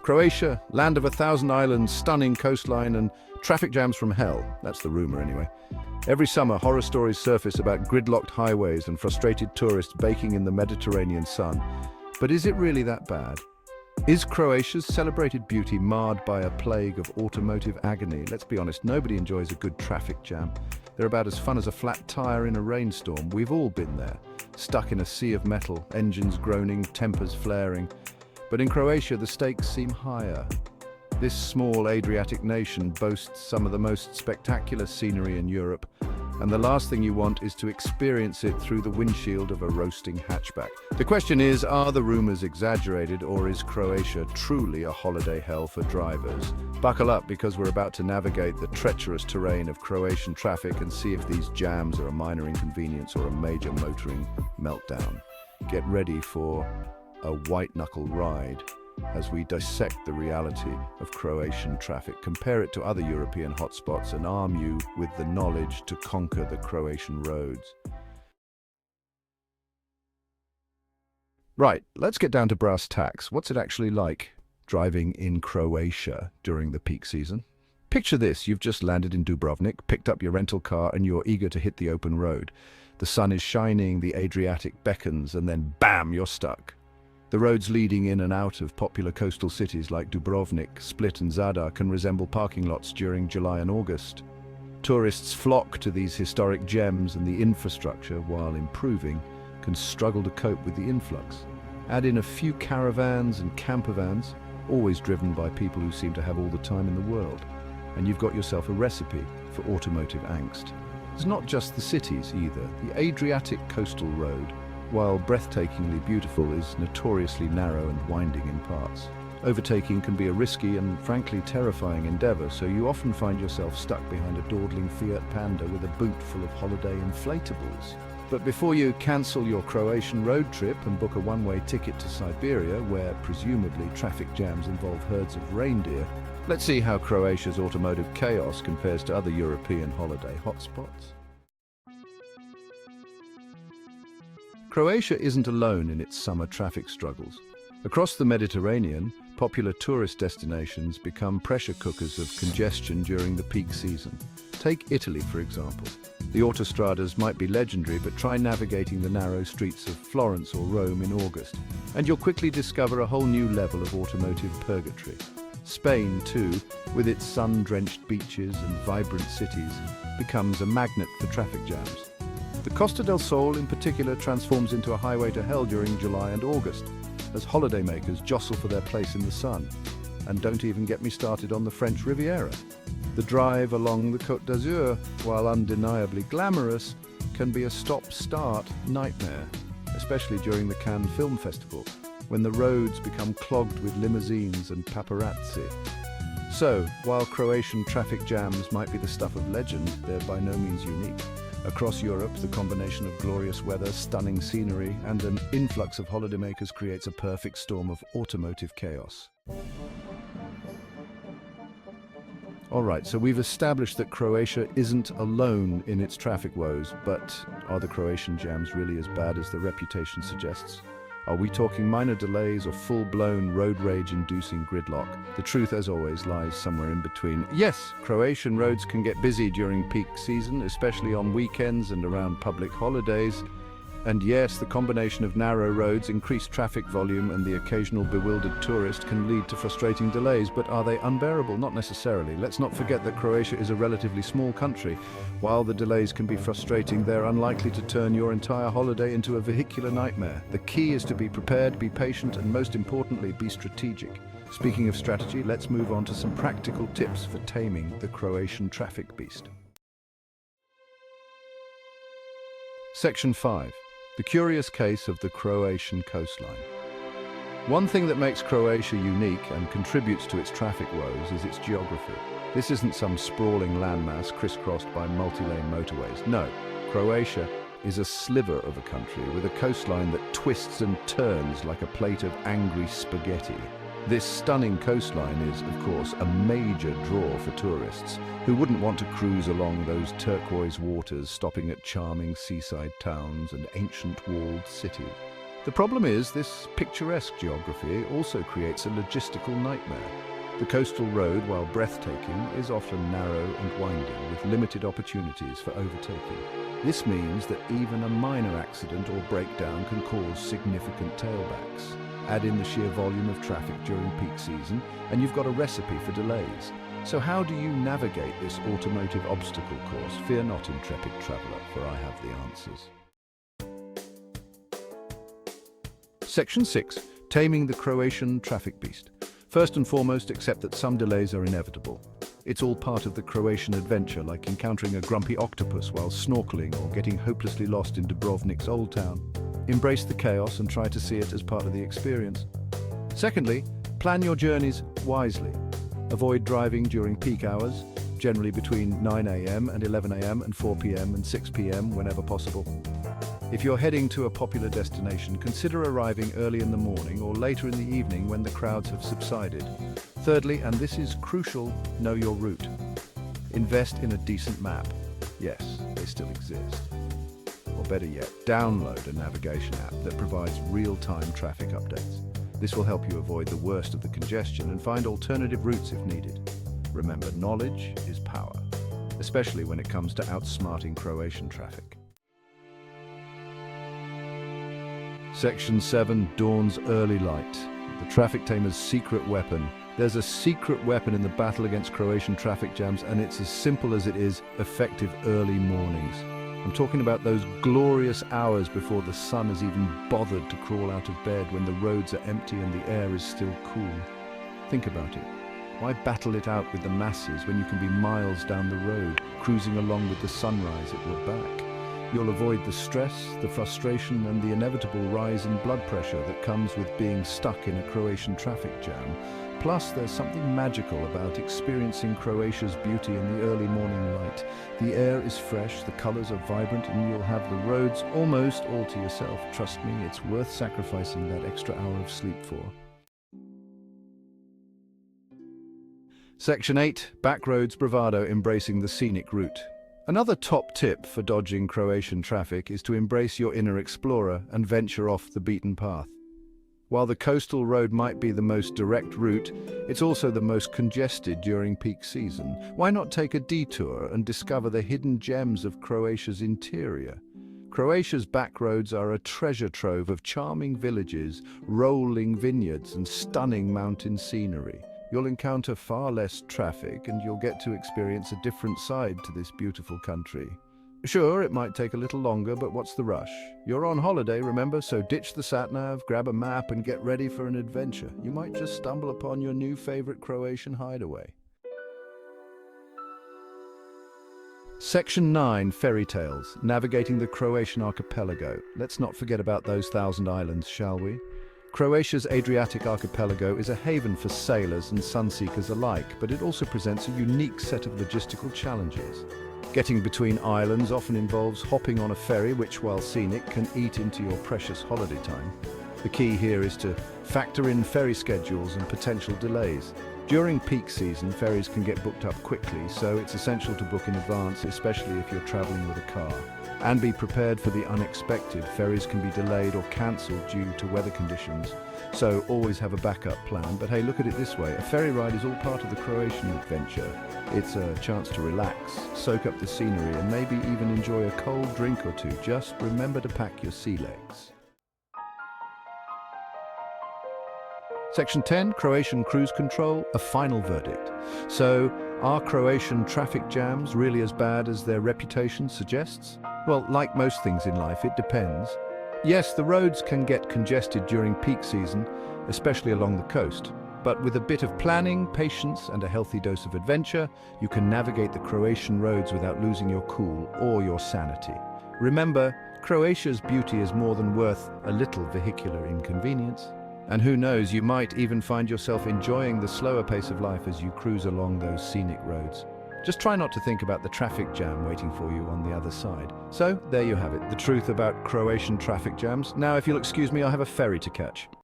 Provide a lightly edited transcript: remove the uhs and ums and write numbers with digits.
Croatia, land of 1,000 islands, stunning coastline, and traffic jams from hell. That's the rumor anyway. Every summer, horror stories surface about gridlocked highways and frustrated tourists baking in the Mediterranean sun. But is it really that bad? Is Croatia's celebrated beauty marred by a plague of automotive agony? Let's be honest, nobody enjoys a good traffic jam. They're about as fun as a flat tire in a rainstorm. We've all been there, stuck in a sea of metal, engines groaning, tempers flaring. But in Croatia, the stakes seem higher. This small Adriatic nation boasts some of the most spectacular scenery in Europe, and the last thing you want is to experience it through the windshield of a roasting hatchback. The question is, are the rumors exaggerated, or is Croatia truly a holiday hell for drivers? Buckle up, because we're about to navigate the treacherous terrain of Croatian traffic and see if these jams are a minor inconvenience or a major motoring meltdown. Get ready for a white-knuckle ride as we dissect the reality of Croatian traffic, compare it to other European hotspots, and arm you with the knowledge to conquer the Croatian roads. Right, let's get down to brass tacks. What's it actually like driving in Croatia during the peak season? Picture this: you've just landed in Dubrovnik, picked up your rental car, and you're eager to hit the open road. The sun is shining, the Adriatic beckons, and then bam, you're stuck. The roads leading in and out of popular coastal cities like Dubrovnik, Split and Zadar can resemble parking lots during July and August. Tourists flock to these historic gems, and the infrastructure, while improving, can struggle to cope with the influx. Add in a few caravans and campervans, always driven by people who seem to have all the time in the world, and you've got yourself a recipe for automotive angst. It's not just the cities either. The Adriatic coastal road, while breathtakingly beautiful, is notoriously narrow and winding in parts. Overtaking can be a risky and frankly terrifying endeavor, so you often find yourself stuck behind a dawdling Fiat Panda with a boot full of holiday inflatables. But before you cancel your Croatian road trip and book a one-way ticket to Siberia, where presumably traffic jams involve herds of reindeer, let's see how Croatia's automotive chaos compares to other European holiday hotspots. Croatia isn't alone in its summer traffic struggles. Across the Mediterranean, popular tourist destinations become pressure cookers of congestion during the peak season. Take Italy, for example. The autostradas might be legendary, but try navigating the narrow streets of Florence or Rome in August, and you'll quickly discover a whole new level of automotive purgatory. Spain, too, with its sun-drenched beaches and vibrant cities, becomes a magnet for traffic jams. The Costa del Sol, in particular, transforms into a highway to hell during July and August, as holidaymakers jostle for their place in the sun. And don't even get me started on the French Riviera. The drive along the Côte d'Azur, while undeniably glamorous, can be a stop-start nightmare, especially during the Cannes Film Festival, when the roads become clogged with limousines and paparazzi. So, while Croatian traffic jams might be the stuff of legend, they're by no means unique. Across Europe, the combination of glorious weather, stunning scenery, and an influx of holidaymakers creates a perfect storm of automotive chaos. All right, so we've established that Croatia isn't alone in its traffic woes, but are the Croatian jams really as bad as the reputation suggests? Are we talking minor delays or full-blown road rage-inducing gridlock? The truth, as always, lies somewhere in between. Yes, Croatian roads can get busy during peak season, especially on weekends and around public holidays. And yes, the combination of narrow roads, increased traffic volume, and the occasional bewildered tourist can lead to frustrating delays. But are they unbearable? Not necessarily. Let's not forget that Croatia is a relatively small country. While the delays can be frustrating, they're unlikely to turn your entire holiday into a vehicular nightmare. The key is to be prepared, be patient, and most importantly, be strategic. Speaking of strategy, let's move on to some practical tips for taming the Croatian traffic beast. Section 5. The curious case of the Croatian coastline. One thing that makes Croatia unique and contributes to its traffic woes is its geography. This isn't some sprawling landmass crisscrossed by multi-lane motorways. No, Croatia is a sliver of a country with a coastline that twists and turns like a plate of angry spaghetti. This stunning coastline is, of course, a major draw for tourists who wouldn't want to cruise along those turquoise waters, stopping at charming seaside towns and ancient walled cities. The problem is this picturesque geography also creates a logistical nightmare. The coastal road, while breathtaking, is often narrow and winding, with limited opportunities for overtaking. This means that even a minor accident or breakdown can cause significant tailbacks. Add in the sheer volume of traffic during peak season, and you've got a recipe for delays. So how do you navigate this automotive obstacle course? Fear not, intrepid traveller, for I have the answers. Section 6. Taming the Croatian traffic beast. First and foremost, accept that some delays are inevitable. It's all part of the Croatian adventure, like encountering a grumpy octopus while snorkeling or getting hopelessly lost in Dubrovnik's old town. Embrace the chaos and try to see it as part of the experience. Secondly, plan your journeys wisely. Avoid driving during peak hours, generally between 9 a.m. and 11 a.m. and 4 p.m. and 6 p.m. whenever possible. If you're heading to a popular destination, consider arriving early in the morning or later in the evening when the crowds have subsided. Thirdly, and this is crucial, know your route. Invest in a decent map. Yes, they still exist. Or better yet, download a navigation app that provides real-time traffic updates. This will help you avoid the worst of the congestion and find alternative routes if needed. Remember, knowledge is power, especially when it comes to outsmarting Croatian traffic. Section 7. Dawn's early light. The traffic tamer's secret weapon. There's a secret weapon in the battle against Croatian traffic jams, and it's as simple as it is effective early mornings. I'm talking about those glorious hours before the sun has even bothered to crawl out of bed, when the roads are empty and the air is still cool. Think about it. Why battle it out with the masses when you can be miles down the road, cruising along with the sunrise at your back? You'll avoid the stress, the frustration, and the inevitable rise in blood pressure that comes with being stuck in a Croatian traffic jam. Plus, there's something magical about experiencing Croatia's beauty in the early morning light. The air is fresh, the colors are vibrant, and you'll have the roads almost all to yourself. Trust me, it's worth sacrificing that extra hour of sleep for. Section 8. Backroads bravado, embracing the scenic route. Another top tip for dodging Croatian traffic is to embrace your inner explorer and venture off the beaten path. While the coastal road might be the most direct route, it's also the most congested during peak season. Why not take a detour and discover the hidden gems of Croatia's interior? Croatia's backroads are a treasure trove of charming villages, rolling vineyards, and stunning mountain scenery. You'll encounter far less traffic, and you'll get to experience a different side to this beautiful country. Sure, it might take a little longer, but what's the rush? You're on holiday, remember? So ditch the sat-nav, grab a map, and get ready for an adventure. You might just stumble upon your new favorite Croatian hideaway. Section 9. Fairy tales, navigating the Croatian archipelago. Let's not forget about those 1,000 islands, shall we? Croatia's Adriatic archipelago is a haven for sailors and sunseekers alike, but it also presents a unique set of logistical challenges. Getting between islands often involves hopping on a ferry, which, while scenic, can eat into your precious holiday time. The key here is to factor in ferry schedules and potential delays. During peak season, ferries can get booked up quickly, so it's essential to book in advance, especially if you're traveling with a car. And be prepared for the unexpected. Ferries can be delayed or cancelled due to weather conditions, so always have a backup plan. But hey, look at it this way, a ferry ride is all part of the Croatian adventure. It's a chance to relax, soak up the scenery, and maybe even enjoy a cold drink or two. Just remember to pack your sea legs. Section 10, Croatian cruise control, a final verdict. So, are Croatian traffic jams really as bad as their reputation suggests? Well, like most things in life, it depends. Yes, the roads can get congested during peak season, especially along the coast. But with a bit of planning, patience, and a healthy dose of adventure, you can navigate the Croatian roads without losing your cool or your sanity. Remember, Croatia's beauty is more than worth a little vehicular inconvenience. And who knows, you might even find yourself enjoying the slower pace of life as you cruise along those scenic roads. Just try not to think about the traffic jam waiting for you on the other side. So, there you have it, the truth about Croatian traffic jams. Now, if you'll excuse me, I have a ferry to catch.